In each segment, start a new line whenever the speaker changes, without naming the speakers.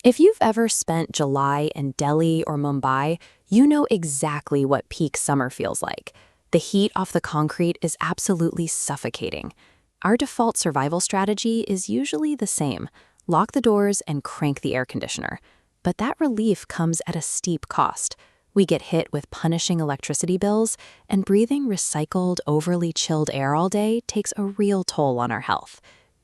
If you've ever spent July in Delhi or Mumbai, you know exactly what peak summer feels like. The heat off the concrete is absolutely suffocating. Our default survival strategy is usually the same: lock the doors and crank the air conditioner. But that relief comes at a steep cost. We get hit with punishing electricity bills, and breathing recycled, overly chilled air all day takes a real toll on our health.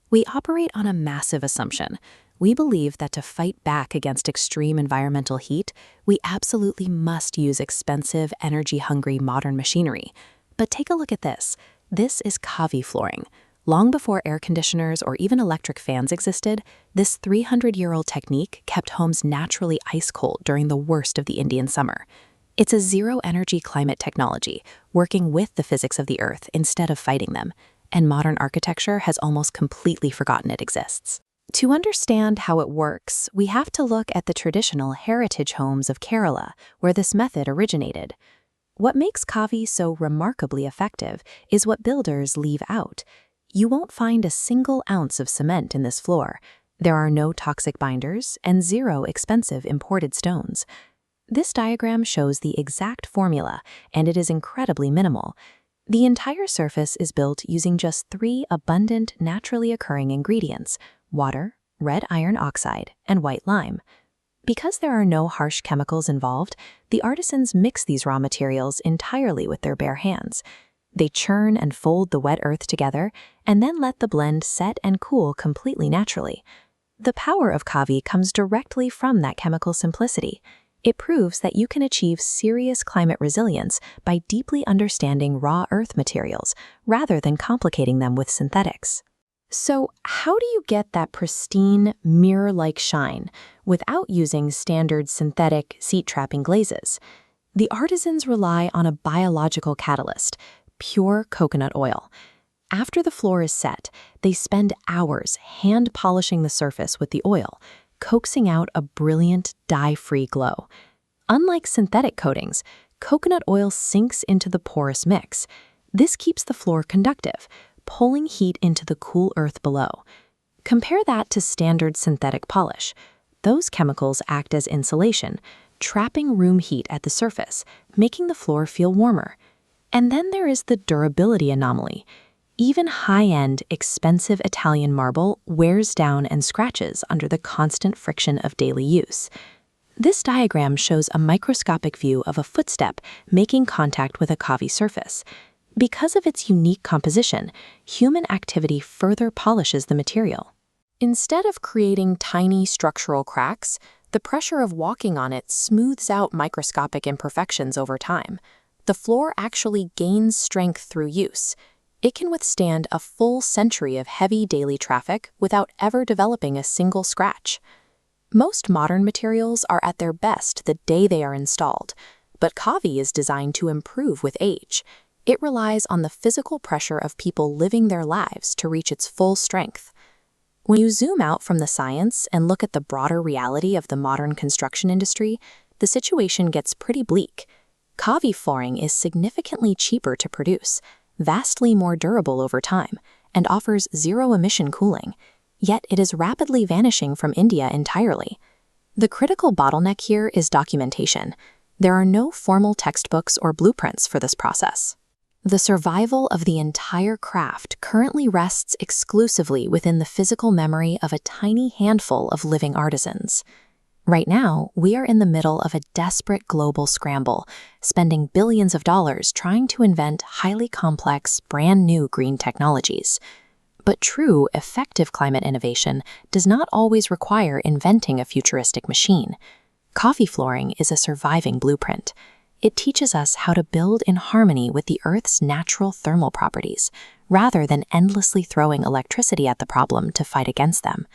We operate on a massive assumption. We believe that to fight back against extreme environmental heat, we absolutely must use expensive, energy-hungry modern machinery. But take a look at this. This is Kaavi flooring. Long before air conditioners or even electric fans existed, this 300-year-old technique kept homes naturally ice-cold during the worst of the Indian summer. It's a zero-energy climate technology, working with the physics of the Earth instead of fighting them, and modern architecture has almost completely forgotten it exists. To understand how it works, we have to look at the traditional heritage homes of Kerala, where this method originated. What makes Kaavi so remarkably effective is what builders leave out. You won't find a single ounce of cement in this floor. There are no toxic binders and zero expensive imported stones. This diagram shows the exact formula, and it is incredibly minimal. The entire surface is built using just 3 abundant, naturally occurring ingredients: water, red iron oxide, and white lime. Because there are no harsh chemicals involved, the artisans mix these raw materials entirely with their bare hands. They churn and fold the wet earth together, and then let the blend set and cool completely naturally. The power of Kaavi comes directly from that chemical simplicity. It proves that you can achieve serious climate resilience by deeply understanding raw earth materials, rather than complicating them with synthetics. So, how do you get that pristine, mirror-like shine without using standard synthetic seat-trapping glazes? The artisans rely on a biological catalyst: pure coconut oil. After the floor is set, they spend hours hand-polishing the surface with the oil, coaxing out a brilliant, dye-free glow. Unlike synthetic coatings, coconut oil sinks into the porous mix. This keeps the floor conductive, pulling heat into the cool earth below. Compare that to standard synthetic polish. Those chemicals act as insulation, trapping room heat at the surface, making the floor feel warmer. And then there is the durability anomaly. Even high-end, expensive Italian marble wears down and scratches under the constant friction of daily use. This diagram shows a microscopic view of a footstep making contact with a Kaavi surface. Because of its unique composition, human activity further polishes the material. Instead of creating tiny structural cracks, the pressure of walking on it smooths out microscopic imperfections over time. The floor actually gains strength through use. It can withstand a full century of heavy daily traffic without ever developing a single scratch. Most modern materials are at their best the day they are installed, but Kaavi is designed to improve with age. It relies on the physical pressure of people living their lives to reach its full strength. When you zoom out from the science and look at the broader reality of the modern construction industry, the situation gets pretty bleak. Kaavi flooring is significantly cheaper to produce, vastly more durable over time, and offers zero-emission cooling. Yet it is rapidly vanishing from India entirely. The critical bottleneck here is documentation. There are no formal textbooks or blueprints for this process. The survival of the entire craft currently rests exclusively within the physical memory of a tiny handful of living artisans. Right now, we are in the middle of a desperate global scramble, spending billions of dollars trying to invent highly complex, brand-new green technologies. But true, effective climate innovation does not always require inventing a futuristic machine. Kaavi flooring is a surviving blueprint. It teaches us how to build in harmony with the Earth's natural thermal properties, rather than endlessly throwing electricity at the problem to fight against them.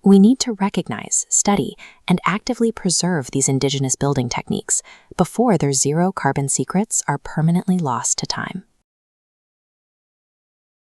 We need to recognize, study, and actively preserve these indigenous building techniques before their zero-carbon secrets are permanently lost to time.